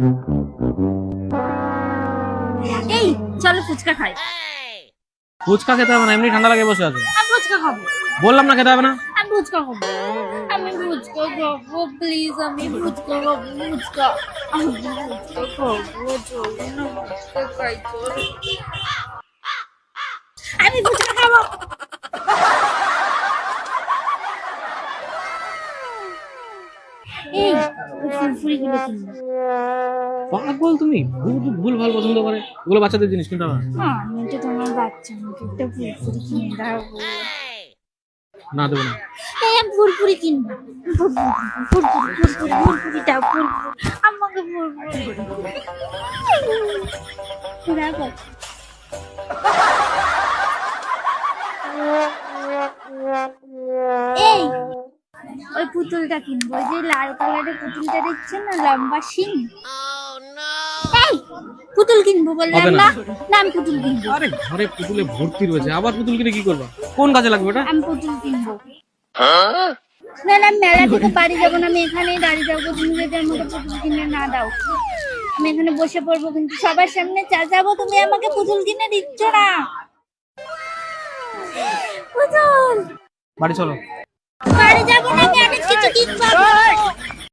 এই চলো ফুচকা খাই। ফুচকা খেতে হবে না, এমনি ঠান্ডা লাগে বসে আছে। আমি ফুচকা খাবো। বললাম না খেতে হবে না। আমি ফুচকা খাবো। আমি ফুচকা খাবো প্লিজ, আমি ফুচকা খাবো। ফুচকা আমি ফুচকা খাবো, চলো না ফুচকা খাই চলো। আমি ফুচকা খাবো। এই ফুরফুরি গুলো কিনবো। পাগল তুমি, ভুল ভাল পছন্দ করে, এগুলো বাচ্চাদের জিনিস কিনতে হবে না। হ্যাঁ আমি তো তোমার বাচ্চা, আমাকে একটা ফুরফুরি কিনে দাও। না দেবো না। এই আমি ফুরফুরি কিনবো। ফুরফুরি দাও, ফুরফুরি আমাকে ফুরফুরি রাখো। এই ওই পুতুলটা কিনবো, ওই যে লাল কালারের পুতুলটা দেখছেন না, লম্বা শিং। এই পুতুল কিনবো বললাম হবে না। না। না আমি পুতুল কিনবো। আরে ঘরে পুতুলে ভর্তি রয়েছে, আবার পুতুল কিনে কি করবা? কোন কাজে লাগবে এটা? আমি পুতুল কিনবো। না না আমি মেলা থেকে বাড়ি যাবো না, আমি এখানেই দাঁড়িয়ে যাবো। তুমি যদি আমাকে পুতুল কিনে না দাও, আমি এখানে বসে পড়বো, কিন্তু সবার সামনে চেঁচাবো তুমি আমাকে পুতুল কিনে দিচ্ছ না। পুতুল বাড়ি চলো। বাড়ি যাবো না, আমি অনেক কিছু কিনবো।